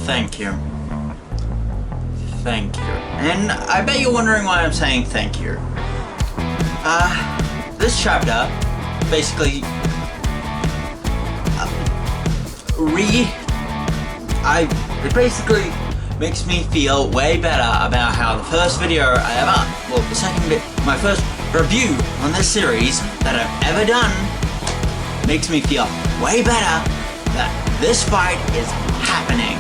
Thank you. Thank you. And I bet you're wondering why I'm saying thank you. This chapter basically it basically makes me feel way better about how the first video my first review on this series that I've ever done makes me feel way better that this fight is happening.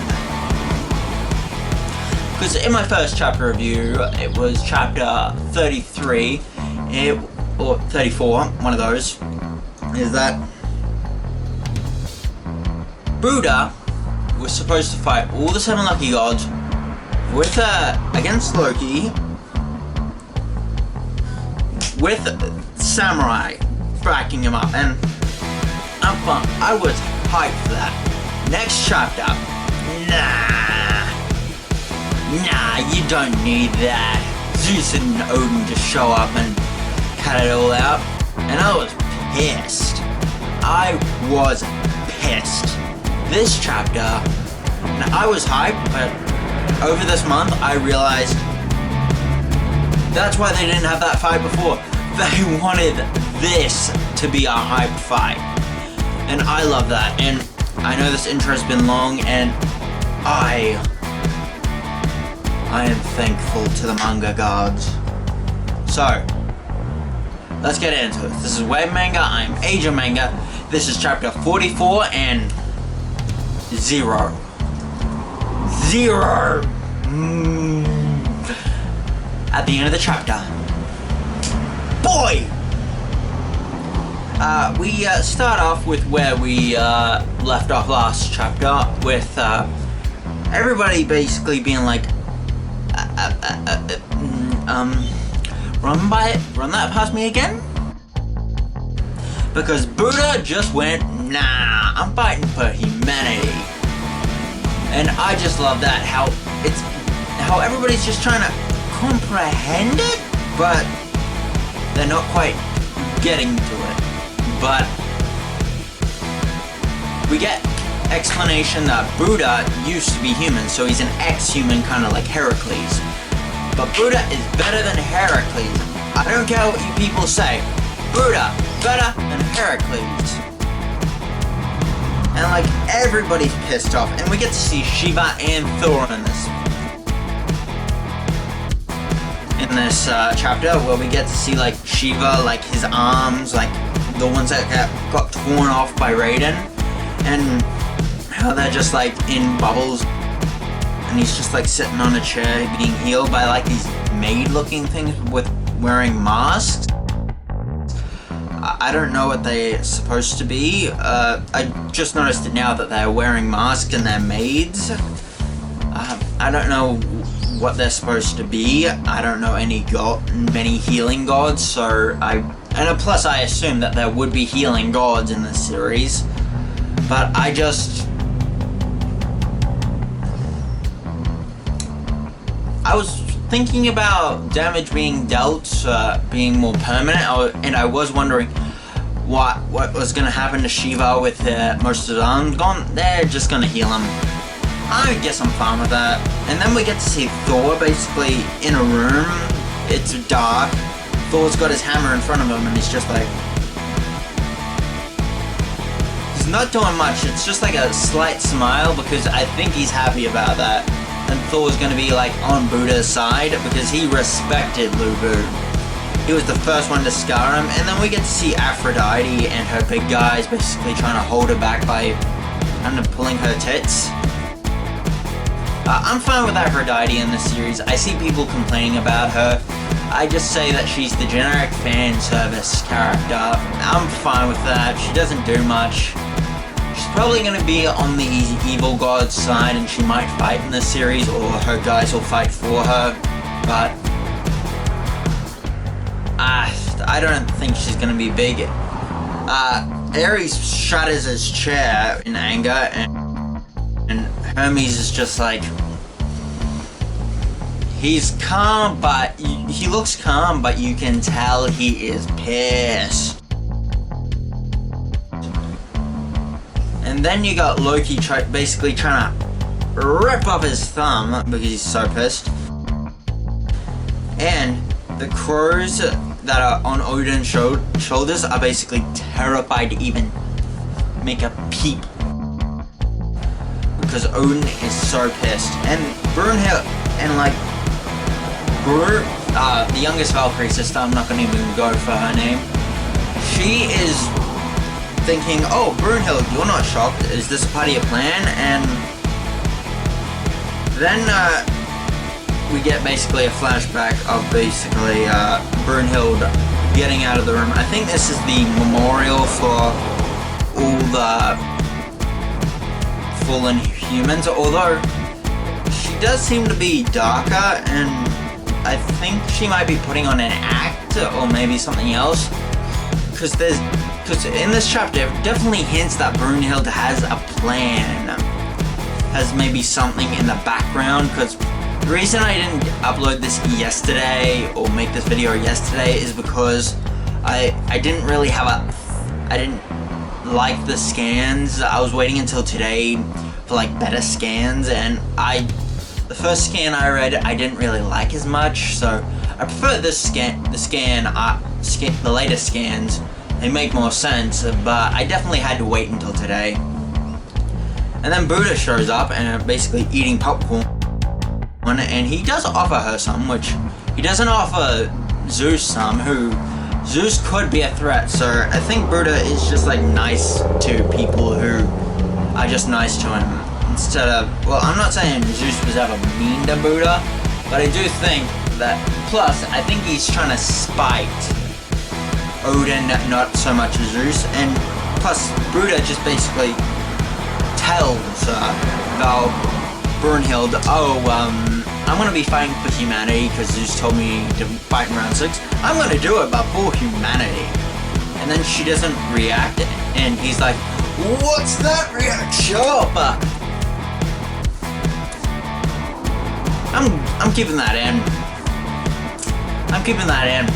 Because in my first chapter review, it was chapter 33, or 34, one of those, is that Buddha was supposed to fight all the 7 lucky gods with against Loki with samurai backing him up, and I was hyped for that. Next chapter, nah, you don't need that. Zeus and Odin just show up and cut it all out, and I was pissed. This chapter, I was hyped, but over this month I realized that's why they didn't have that fight before. They wanted this to be a hyped fight, and I love that. And I know this intro's been long, and I am thankful to the manga gods. So, let's get into it. This is Web Manga, I'm Age of Manga. This is chapter 44 and 0. At the end of the chapter. Boy! We start off with where we left off last chapter, with everybody basically being like, run that past me again? Because Buddha just went, nah, I'm fighting for humanity. And I just love that, how everybody's just trying to comprehend it, but they're not quite getting to it. But we get explanation that Buddha used to be human, so he's an ex-human, kind of like Heracles. But Buddha is better than Heracles. I don't care what you people say. Buddha, better than Heracles. And like, everybody's pissed off. And we get to see Shiva and Thor in this chapter, where we get to see like Shiva, like his arms, like the ones that got torn off by Raiden. And how they're just like in bubbles. And he's just like sitting on a chair being healed by like these maid-looking things with wearing masks. I don't know what they're supposed to be. I just noticed it now that they're wearing masks and they're maids. I don't know what they're supposed to be. I don't know many healing gods, so plus I assume that there would be healing gods in this series. But I was thinking about damage being dealt being more permanent, and I was wondering what was going to happen to Shiva with most of his arms gone. They're just going to heal him. I guess I'm fine with that. And then we get to see Thor basically in a room. It's dark. Thor's got his hammer in front of him, and he's just like, he's not doing much. It's just like a slight smile, because I think he's happy about that. And Thor's gonna be like on Buddha's side because he respected Lubu. He was the first one to scar him. And then we get to see Aphrodite and her big guys basically trying to hold her back by kind of pulling her tits. I'm fine with Aphrodite in this series. I see people complaining about her. I just say that she's the generic fan service character. I'm fine with that. She doesn't do much. She's probably going to be on the evil god's side, and she might fight in this series, or her guys will fight for her, but I don't think she's going to be big. Ares shatters his chair in anger, and Hermes is just like, he's calm, but he looks calm, but you can tell he is pissed. And then you got Loki basically trying to rip off his thumb because he's so pissed. And the crows that are on Odin's shoulders are basically terrified to even make a peep because Odin is so pissed. And Brunhild and like the youngest Valkyrie sister, I'm not gonna even go for her name. She is thinking, oh, Brunhild, you're not shocked. Is this a part of your plan? And then we get basically a flashback of basically Brunhild getting out of the room. I think this is the memorial for all the fallen humans, although she does seem to be darker, and I think she might be putting on an act or maybe something else, because in this chapter it definitely hints that Brunhild has a plan, has maybe something in the background. Because the reason I didn't upload this yesterday or make this video yesterday is because I didn't really have I didn't like the scans. I was waiting until today for like better scans, and the first scan I read I didn't really like as much, so I prefer this scan, the latest scans. They make more sense, but I definitely had to wait until today. And then Buddha shows up and basically eating popcorn, and he does offer her some, which he doesn't offer Zeus some, who Zeus could be a threat. So I think Buddha is just like nice to people who are just nice to him, instead of, well, I'm not saying Zeus was ever mean to Buddha, but I do think that, plus I think he's trying to spite Odin, not so much Zeus, and plus Buddha just basically tells Brunhild, oh, I'm gonna be fighting for humanity because Zeus told me to fight in round 6. I'm gonna do it, but for humanity. And then she doesn't react, and he's like, what's that reaction? I'm keeping that in. I'm keeping that in.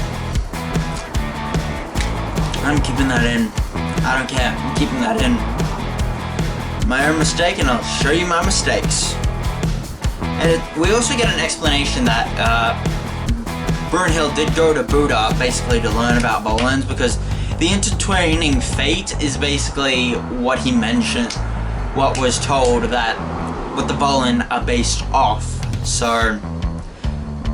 I'm keeping that in. I don't care. I'm keeping that in. My own mistake, and I'll show you my mistakes. And we also get an explanation that Brunhild did go to Buddha basically to learn about Volans, because the intertwining fate is basically what he mentioned, what was told, that what the Volan are based off. So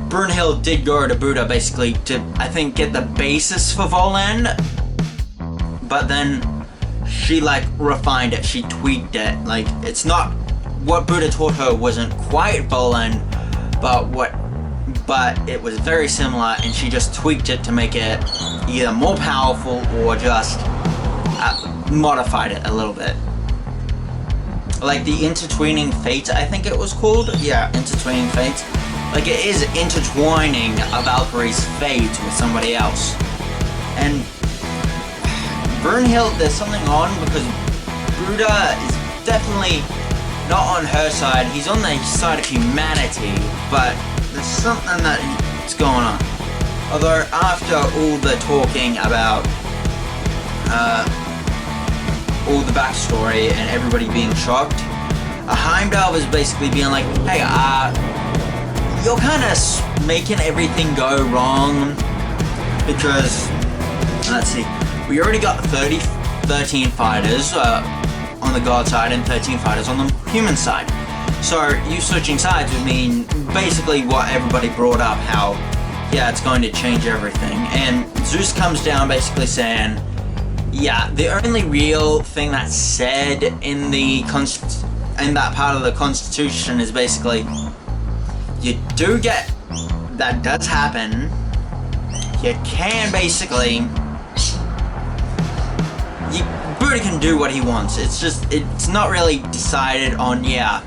Brunhild did go to Buddha basically to, I think, get the basis for Volan, but then she like refined it, she tweaked it. Like, it's not what Buddha taught her wasn't quite Volan, but it was very similar, and she just tweaked it to make it either more powerful or just modified it a little bit. Like the intertwining fate, I think it was called. Yeah, intertwining fate. Like, it is intertwining a Valkyrie's fate with somebody else. And Brunhild, there's something on, because Buddha is definitely not on her side. He's on the side of humanity, but there's something that's going on. Although after all the talking about all the backstory and everybody being shocked, Heimdall was basically being like, hey, you're kind of making everything go wrong, because, let's see, we already got 13 fighters on the god side and 13 fighters on the human side. So you switching sides would mean basically what everybody brought up, how, yeah, it's going to change everything. And Zeus comes down basically saying, yeah, the only real thing that's said in that part of the Constitution is basically, you do get, that does happen, you can basically, Buddha can do what he wants. It's just, it's not really decided on, yeah.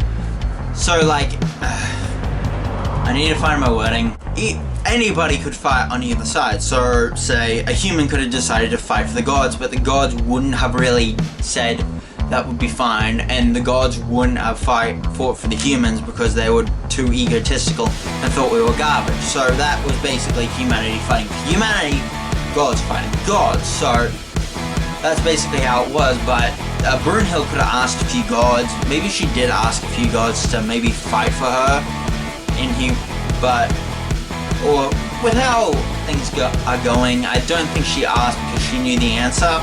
So like, I need to find my wording. Anybody could fight on either side. So say a human could have decided to fight for the gods, but the gods wouldn't have really said that would be fine, and the gods wouldn't have fought for the humans because they were too egotistical and thought we were garbage. So that was basically humanity fighting for humanity, gods fighting gods. So that's basically how it was, but Brunhild could have asked a few gods. Maybe she did ask a few gods to maybe fight for her or with how things are going, I don't think she asked because she knew the answer.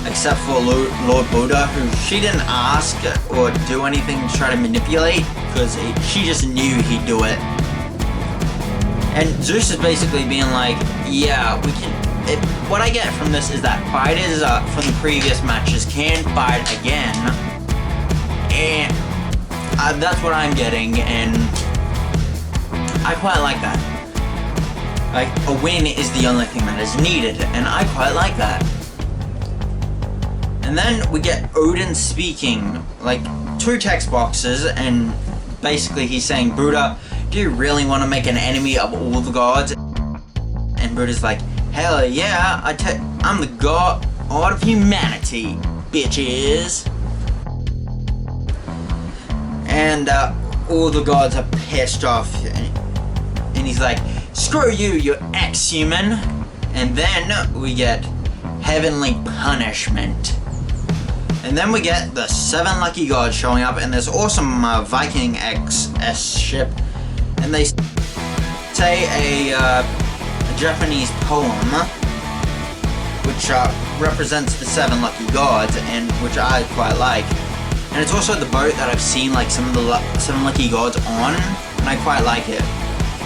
Except for Lord Buddha, who she didn't ask or do anything to try to manipulate, because she just knew he'd do it. And Zeus is basically being like, yeah, we can. What I get from this is that fighters from the previous matches can fight again, and that's what I'm getting, and I quite like that. Like, a win is the only thing that is needed, and I quite like that. And then we get Odin speaking, like, 2 text boxes, and basically he's saying, Buddha, do you really want to make an enemy of all the gods? And Buddha's like, hell yeah, I'm the god of humanity, bitches. And all the gods are pissed off, and he's like, screw you, you're ex-human. And then we get heavenly punishment. And then we get the 7 lucky gods showing up, and there's awesome Viking XS ship, and they say a Japanese poem, which represents the 7 lucky gods, and which I quite like. And it's also the boat that I've seen like some of the 7 lucky gods on, and I quite like it.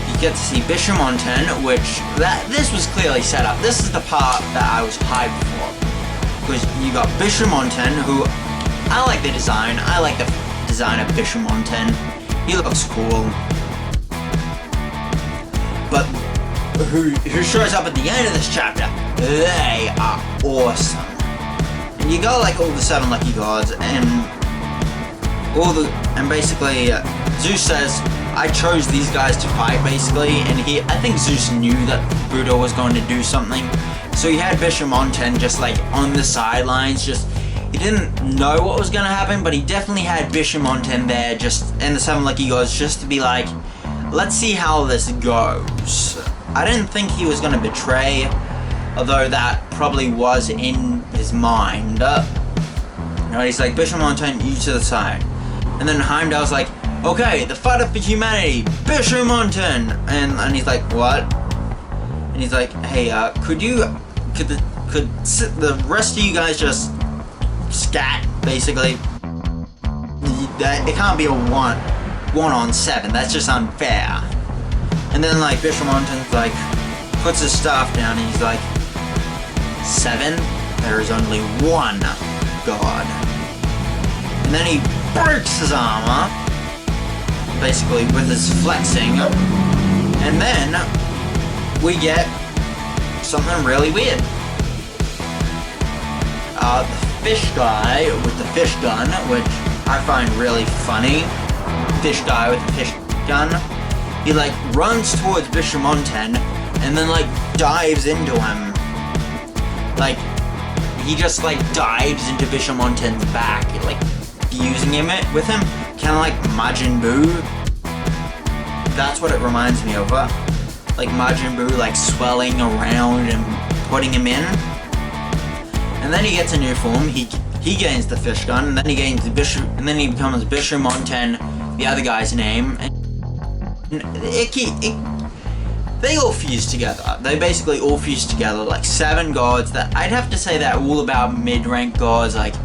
You get to see Bishamonten, which this was clearly set up. This is the part that I was hyped for. Because you got Bishamonten, who I like the design. I like the design of Bishamonten. He looks cool. But who shows up at the end of this chapter? They are awesome. And you got like all the 7 lucky gods, and basically Zeus says, I chose these guys to fight, basically, and I think Zeus knew that Buddha was going to do something. So he had Bishamonten just like on the sidelines, he didn't know what was going to happen, but he definitely had Bishamonten there and the 7 lucky gods just to be like, let's see how this goes. I didn't think he was going to betray, although that probably was in his mind. He's like, Bishamonten, you to the side. And then Heimdall's like, okay, the fighter for humanity, Bishamonten! And he's like, what? And he's like, hey, could the rest of you guys just scat, basically? It can't be a 1-on-7, that's just unfair. And then like Bishamonten like puts his staff down and he's like, 7? There is only 1 god. And then he breaks his armor, basically with his flexing, and then we get something really weird. The fish guy with the fish gun, which I find really funny. Fish guy with the fish gun. He like runs towards Bishamonten and then like dives into him. Like he just like dives into Bishamonten's back, like fusing him with him, kind of like Majin Buu. That's what it reminds me of. Like Majin Buu like swelling around and putting him in. And then he gets a new form. He gains the fish gun, and then he gains and then he becomes Bishamonten, the other guy's name. And they all fuse together. They basically all fuse together, like 7 gods that I'd have to say they're all about mid-rank gods. Like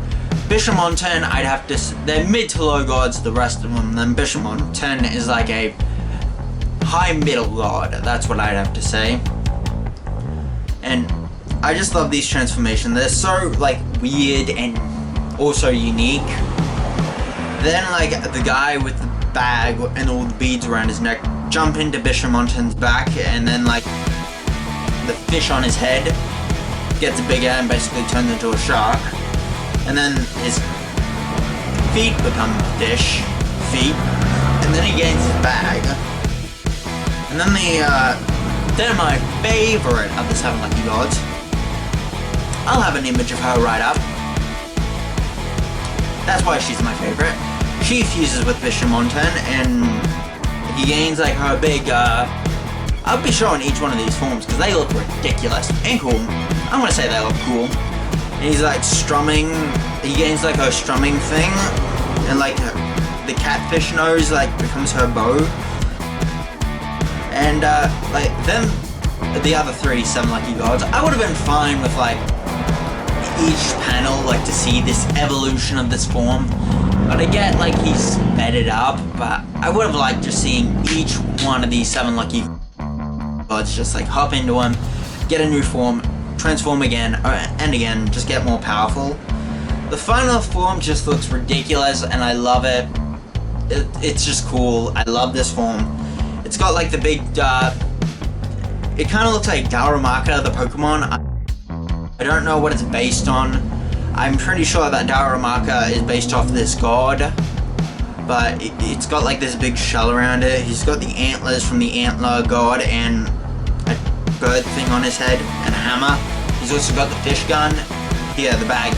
Bishamonten, I'd have to they're mid to low gods, the rest of them. Then Bishamonten is like a high middle god. That's what I'd have to say. And I just love these transformations. They're so like weird and also unique. Then like the guy with the bag and all the beads around his neck jump into Bishamonten's back, and then like the fish on his head gets bigger and basically turns into a shark. And then his feet become fish feet, and then he gains his bag. And then they're my favorite of the 7 lucky gods. I'll have an image of her right up. That's why she's my favorite. She fuses with Bishamonten, and he gains like her big, I'll be showing each one of these forms because they look ridiculous and cool. I'm gonna say they look cool. And he's like strumming, he gains like a strumming thing, and like the catfish nose like becomes her bow. And like then the other 37 lucky gods, I would have been fine with like each panel, like to see this evolution of this form. But I get like he's sped it up, but I would have liked just seeing each one of these 7 lucky gods just like hop into him, get a new form, transform again, and again, just get more powerful. The final form just looks ridiculous, and I love it. It's just cool. I love this form. It's got like the big, it kind of looks like Darumaka, the Pokemon. I don't know what it's based on. I'm pretty sure that Darumaka is based off this god, but it's got like this big shell around it. He's got the antlers from the antler god and a bird thing on his head and a hammer. He's also got the fish gun here, the bag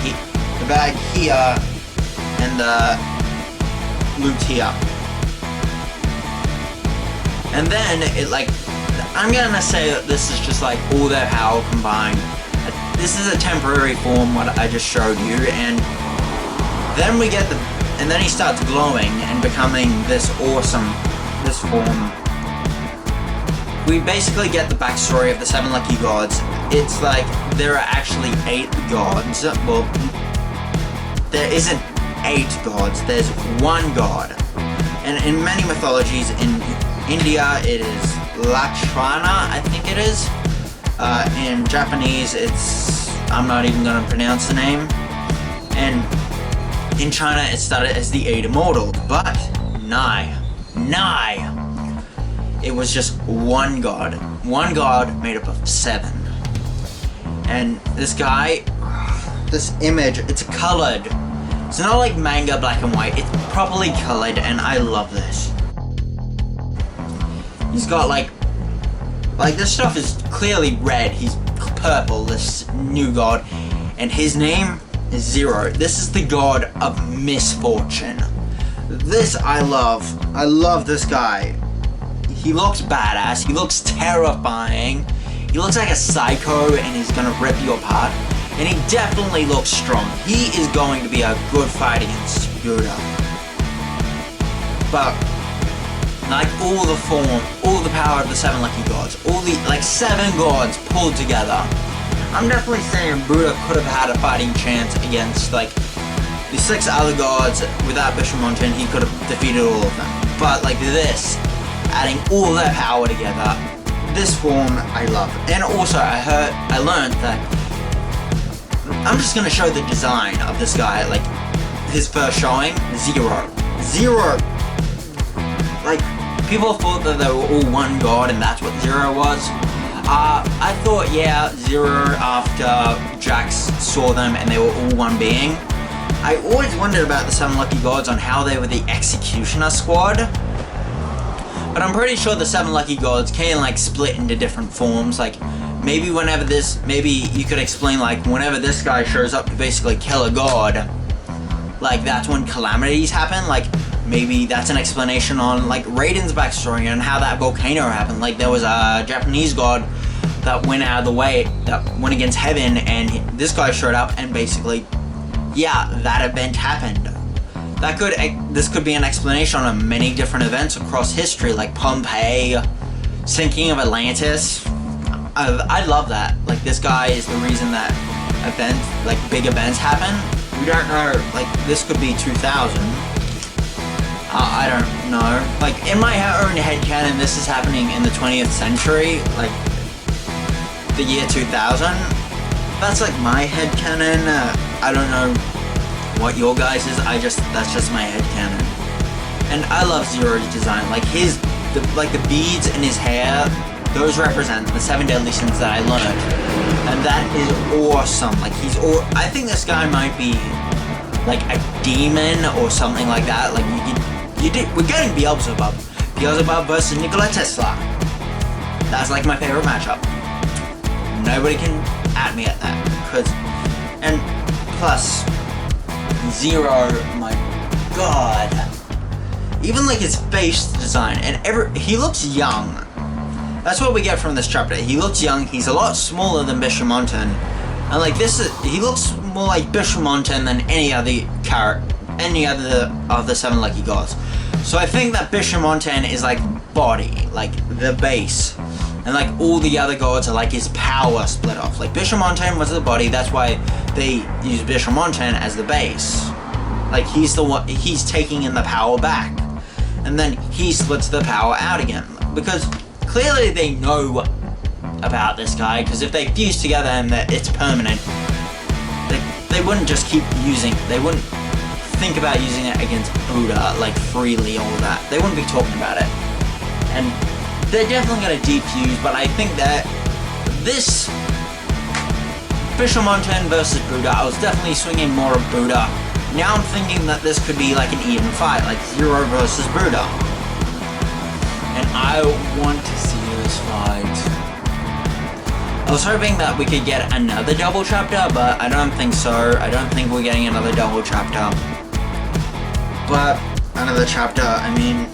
here, and the loot here. And then it like, I'm gonna say that this is just like all their power combined. This is a temporary form, what I just showed you, and then we get and then he starts glowing and becoming this form. We basically get the backstory of the 7 lucky gods. It's like there are actually 8 gods. Well, there isn't 8 gods. There's 1 god, and in many mythologies, in India it is Lakshmana, I think it is. In Japanese, I'm not even gonna pronounce the name. And in China, it started as the 8 Immortals, but it was just 1 god. 1 god made up of 7. And this guy, this image, it's colored. It's not like manga black and white, it's properly colored, and I love this. He's got like this stuff is clearly red, he's purple, this new god, and his name is Zero. This is the god of misfortune. This I love this guy. He looks badass, he looks terrifying, he looks like a psycho and he's gonna rip you apart, and he definitely looks strong. He is going to be a good fight against Buddha. But like all the power of the 7 lucky gods, all the like 7 gods pulled together, I'm definitely saying Buddha could have had a fighting chance against like the 6 other gods. Without Bishamonten, he could have defeated all of them. But like this, adding all their power together, this form I love. And also I learned that I'm just gonna show the design of this guy, like his first showing, Zero. Like, people thought that they were all 1 god and that's what Zero was. I thought, yeah, Zero after Jax saw them and they were all 1 being. I always wondered about the 7 lucky gods on how they were the executioner squad. But I'm pretty sure the 7 lucky gods can like split into different forms. Like maybe you could explain like whenever this guy shows up to basically kill a god, like that's when calamities happen. Like maybe that's an explanation on like Raiden's backstory and how that volcano happened. Like there was a Japanese god that went out of the way, that went against heaven, and this guy showed up and basically, yeah, that event happened. This could be an explanation on many different events across history, like Pompeii, sinking of Atlantis. I love that. Like this guy is the reason that big events happen. We don't know, like this could be 2000. I don't know. Like in my own headcanon, this is happening in the 20th century, like the year 2000. That's like my headcanon. I don't know what your guys is. That's just my headcanon. And I love Zero's design. Like the beads in his hair, those represent the 7 deadly sins that I learned. And that is awesome. Like I think this guy might be like a demon or something like that. Like we're getting Beelzebub. Beelzebub versus Nikola Tesla. That's like my favorite matchup. Nobody can at me at that. And plus, Zero, my god. Even like his face design, and he looks young. That's what we get from this chapter. He looks young, he's a lot smaller than Bishamonten, And like he looks more like Bishamonten than any other of the 7 lucky gods. So I think that Bishamonten is like body, like the base, and like all the other gods are like his power split off. Like Bishamonten was the body, that's why they use Bishamonten as the base. Like he's the one, he's taking in the power back, and then he splits the power out again, because clearly they know about this guy, because if they fuse together and that it's permanent, they wouldn't just keep using, they wouldn't think about using it against Buddha like freely, all that. They wouldn't be talking about it. And they're definitely going to defuse, but I think that this Bishamonten versus Buddha, I was definitely swinging more of Buddha. Now I'm thinking that this could be like an even fight, like Zero versus Buddha. And I want to see this fight. I was hoping that we could get another double chapter, but I don't think so. I don't think we're getting another double chapter. But another chapter, I mean,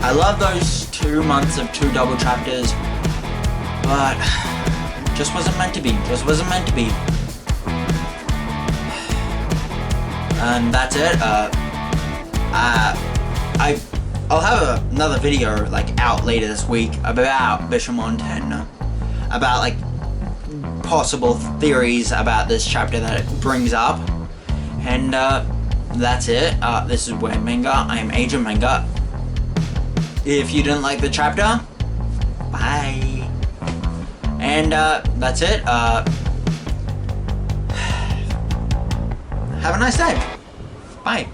I love those 2 months of 2 double chapters, but just wasn't meant to be. Just wasn't meant to be. And that's it. I'll have another video like out later this week about Bishamonten, about like possible theories about this chapter that it brings up, and that's it. This is Weird Manga. I am Agent Manga. If you didn't like the chapter, bye. And that's it. Have a nice day. Bye.